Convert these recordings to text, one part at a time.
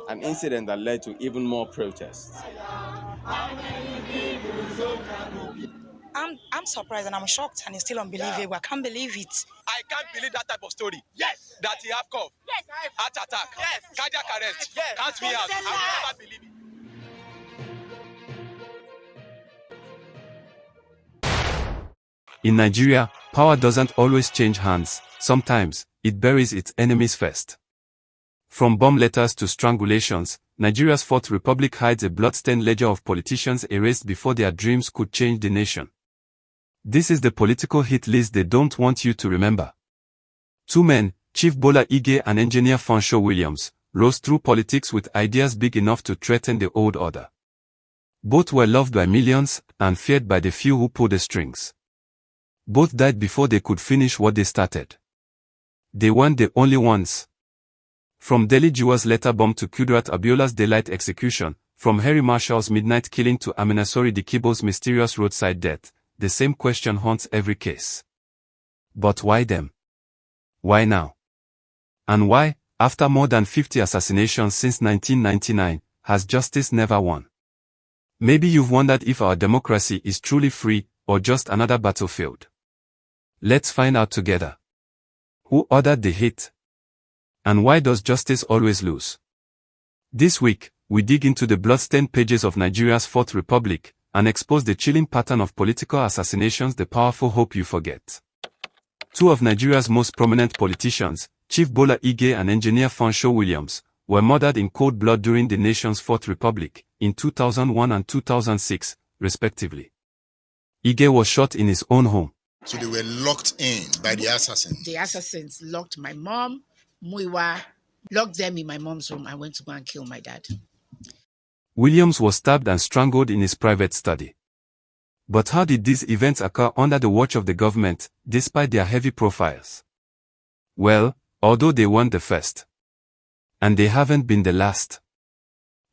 an incident that led to even more protests. I'm surprised and I'm shocked and it's still unbelievable. I can't believe it. I can't believe that type of story. Yes. That he have cough. Yes. Heart attack. Yes. Cardiac arrest. Yes. Count me out. I will never believe it. In Nigeria, power doesn't always change hands. Sometimes, it buries its enemies first. From bomb letters to strangulations, Nigeria's Fourth Republic hides a bloodstained ledger of politicians erased before their dreams could change the nation. This is the political hit list they don't want you to remember. Two men, Chief Bola Ige and engineer Funsho Williams, rose through politics with ideas big enough to threaten the old order. Both were loved by millions and feared by the few who pulled the strings. Both died before they could finish what they started. They weren't the only ones. From Delhi Jiwa's letter bomb to Kudirat Abiola's daylight execution, from Harry Marshall's midnight killing to Aminasori Dikibo's mysterious roadside death, the same question haunts every case. But why them? Why now? And why, after more than 50 assassinations since 1999, has justice never won? Maybe you've wondered if our democracy is truly free, or just another battlefield. Let's find out together. Who ordered the hit? And why does justice always lose? This week, we dig into the bloodstained pages of Nigeria's Fourth Republic, and expose the chilling pattern of political assassinations the powerful hope you forget. Two of Nigeria's most prominent politicians, Chief Bola Ige and engineer Funsho Williams, were murdered in cold blood during the nation's Fourth Republic, in 2001 and 2006, respectively. Ige was shot in his own home. So they were locked in by the assassins. The assassins locked my mom, Muiwa, locked them in my mom's room. I went to go and kill my dad. Williams was stabbed and strangled in his private study. But how did these events occur under the watch of the government, despite their heavy profiles? Well, although they weren't the first. And they haven't been the last.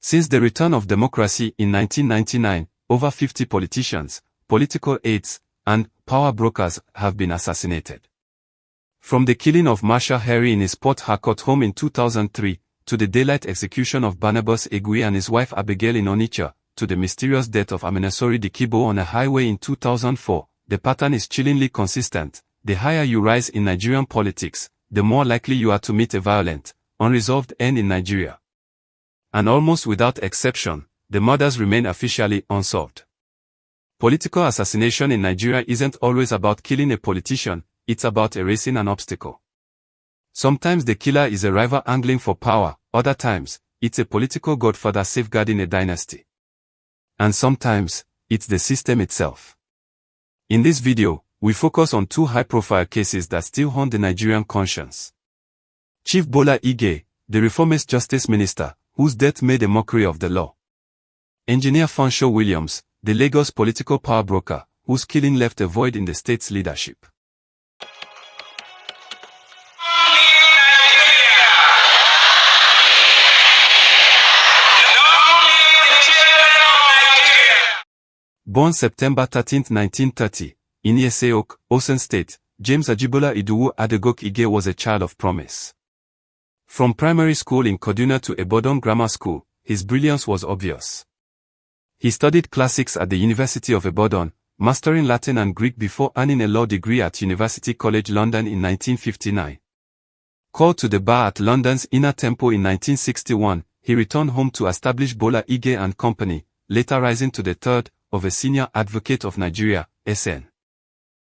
Since the return of democracy in 1999, over 50 politicians, political aides, and power brokers have been assassinated. From the killing of Marshal Harry in his Port Harcourt home in 2003, to the daylight execution of Barnabas Egui and his wife Abigail in Onitsha, to the mysterious death of Aminasori Dikibo on a highway in 2004, the pattern is chillingly consistent. The higher you rise in Nigerian politics, the more likely you are to meet a violent, unresolved end in Nigeria. And almost without exception, the murders remain officially unsolved. Political assassination in Nigeria isn't always about killing a politician, it's about erasing an obstacle. Sometimes the killer is a rival angling for power, other times, it's a political godfather safeguarding a dynasty. And sometimes, it's the system itself. In this video, we focus on two high-profile cases that still haunt the Nigerian conscience. Chief Bola Ige, the reformist justice minister, whose death made a mockery of the law. Engineer Funsho Williams, the Lagos political power broker, whose killing left a void in the state's leadership. Born September 13, 1930, in Esa-Oke, Osun State, James Ajibola Idowu Adegoke Ige was a child of promise. From primary school in Kaduna to Ibadan Grammar School, his brilliance was obvious. He studied classics at the University of Ibadan, mastering Latin and Greek before earning a law degree at University College London in 1959. Called to the bar at London's Inner Temple in 1961, he returned home to establish Bola Ige and Company, later rising to the third of a senior advocate of Nigeria, SN.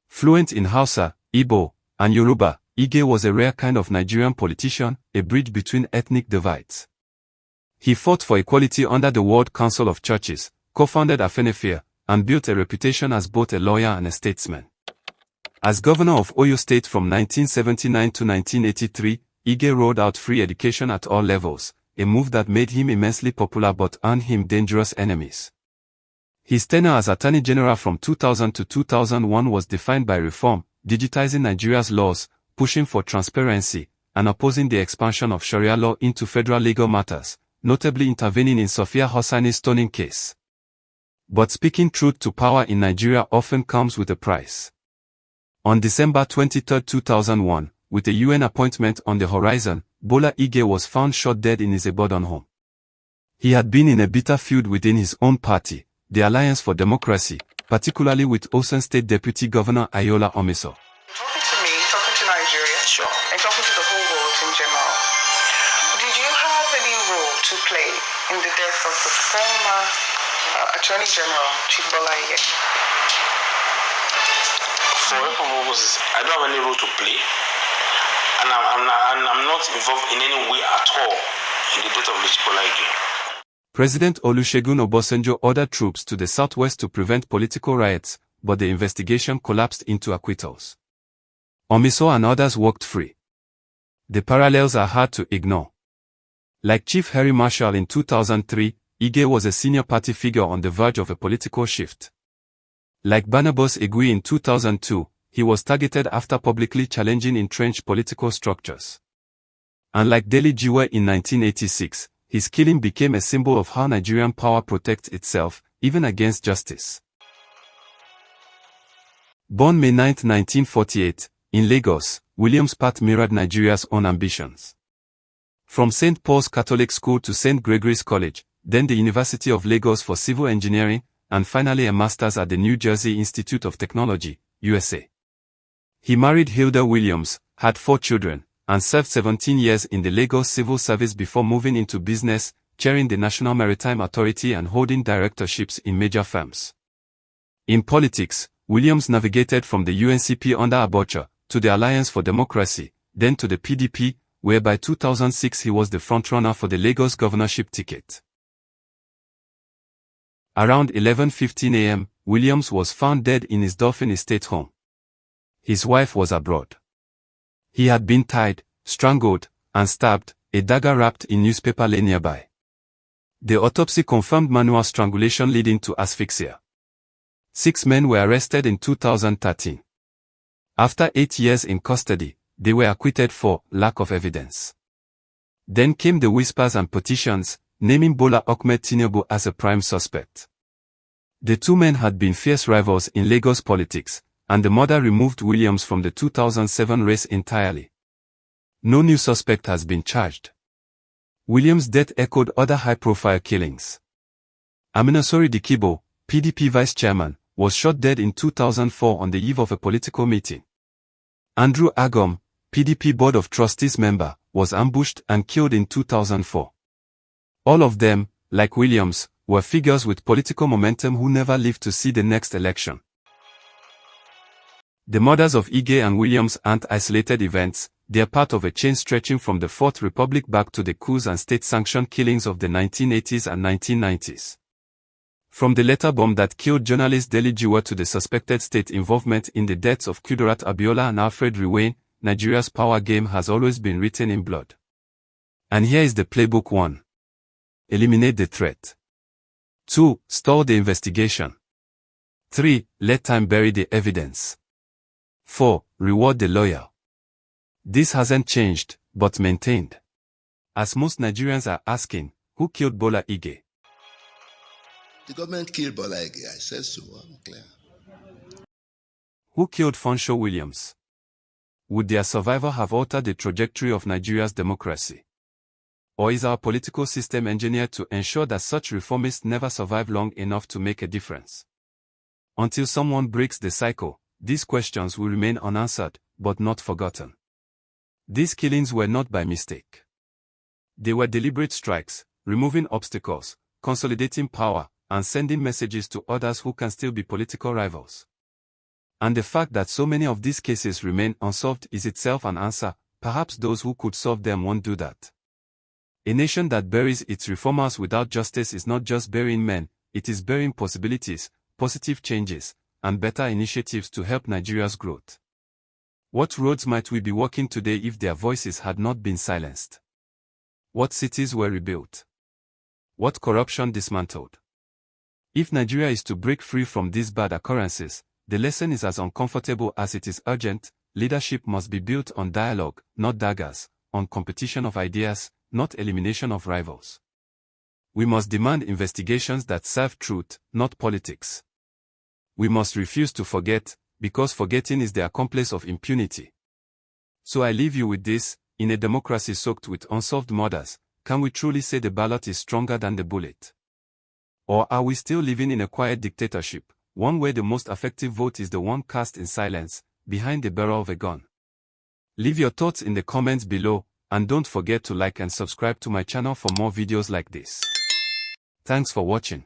Fluent in Hausa, Igbo, and Yoruba, Ige was a rare kind of Nigerian politician, a bridge between ethnic divides. He fought for equality under the World Council of Churches, co-founded Afenifere, and built a reputation as both a lawyer and a statesman. As governor of Osun State from 1979 to 1983, Ige rolled out free education at all levels, a move that made him immensely popular but earned him dangerous enemies. His tenure as Attorney General from 2000 to 2001 was defined by reform, digitizing Nigeria's laws, pushing for transparency, and opposing the expansion of Sharia law into federal legal matters, notably intervening in Sophia Hosani's stoning case. But speaking truth to power in Nigeria often comes with a price. On December 23, 2001, with a UN appointment on the horizon, Bola Ige was found shot dead in his Ibadan home. He had been in a bitter feud within his own party, the Alliance for Democracy, particularly with Osun State Deputy Governor Ayola Omiso. Talking to me, talking to Nigeria, sure, and talking to the whole world in general, did you have any role to play in the death of the former Attorney General, Chief Bola Ige? For purposes, I don't have any role to play, and I'm not involved in any way at all in the death of Chief Bola Ige. President Olusegun Obasanjo ordered troops to the southwest to prevent political riots, but the investigation collapsed into acquittals. Omiso and others walked free. The parallels are hard to ignore. Like Chief Harry Marshall in 2003, Ige was a senior party figure on the verge of a political shift. Like Barnabas Egui in 2002, he was targeted after publicly challenging entrenched political structures. And like Dele Giwa in 1986, his killing became a symbol of how Nigerian power protects itself, even against justice. Born May 9, 1948, in Lagos, Williams' path mirrored Nigeria's own ambitions. From St. Paul's Catholic School to St. Gregory's College, then the University of Lagos for Civil Engineering, and finally a master's at the New Jersey Institute of Technology, USA. He married Hilda Williams, had 4 children, and served 17 years in the Lagos Civil Service before moving into business, chairing the National Maritime Authority and holding directorships in major firms. In politics, Williams navigated from the UNCP under Abacha, to the Alliance for Democracy, then to the PDP, where by 2006 he was the frontrunner for the Lagos governorship ticket. Around 11:15 a.m., Williams was found dead in his Dolphin Estate home. His wife was abroad. He had been tied, strangled, and stabbed, a dagger wrapped in newspaper lay nearby. The autopsy confirmed manual strangulation leading to asphyxia. 6 men were arrested in 2013. After 8 years in custody, they were acquitted for lack of evidence. Then came the whispers and petitions, naming Bola Ahmed Tinubu as a prime suspect. The 2 men had been fierce rivals in Lagos politics, and the murder removed Williams from the 2007 race entirely. No new suspect has been charged. Williams' death echoed other high-profile killings. Aminasori Dikibo, PDP vice chairman, was shot dead in 2004 on the eve of a political meeting. Andrew Agom, PDP Board of Trustees member, was ambushed and killed in 2004. All of them, like Williams, were figures with political momentum who never lived to see the next election. The murders of Ige and Williams aren't isolated events, they are part of a chain stretching from the Fourth Republic back to the coups and state-sanctioned killings of the 1980s and 1990s. From the letter bomb that killed journalist Dele Giwa to the suspected state involvement in the deaths of Kudirat Abiola and Alfred Riwane, Nigeria's power game has always been written in blood. And here is the playbook 1. Eliminate the threat. 2. Stall the investigation. 3. Let time bury the evidence. 4. Reward the loyal. This hasn't changed, but maintained. As most Nigerians are asking, who killed Bola Ige? The government killed Bola Ige. I said so. I'm clear. Who killed Funsho Williams? Would their survival have altered the trajectory of Nigeria's democracy? Or is our political system engineered to ensure that such reformists never survive long enough to make a difference? Until someone breaks the cycle, these questions will remain unanswered, but not forgotten. These killings were not by mistake. They were deliberate strikes, removing obstacles, consolidating power, and sending messages to others who can still be political rivals. And the fact that so many of these cases remain unsolved is itself an answer. Perhaps those who could solve them won't do that. A nation that buries its reformers without justice is not just burying men, it is burying possibilities, positive changes, and better initiatives to help Nigeria's growth. What roads might we be walking today if their voices had not been silenced? What cities were rebuilt? What corruption dismantled? If Nigeria is to break free from these bad occurrences, the lesson is as uncomfortable as it is urgent. Leadership must be built on dialogue, not daggers, on competition of ideas, not elimination of rivals. We must demand investigations that serve truth, not politics. We must refuse to forget, because forgetting is the accomplice of impunity. So I leave you with this: in a democracy soaked with unsolved murders, can we truly say the ballot is stronger than the bullet? Or are we still living in a quiet dictatorship, one where the most effective vote is the one cast in silence, behind the barrel of a gun? Leave your thoughts in the comments below, and don't forget to like and subscribe to my channel for more videos like this. Thanks for watching.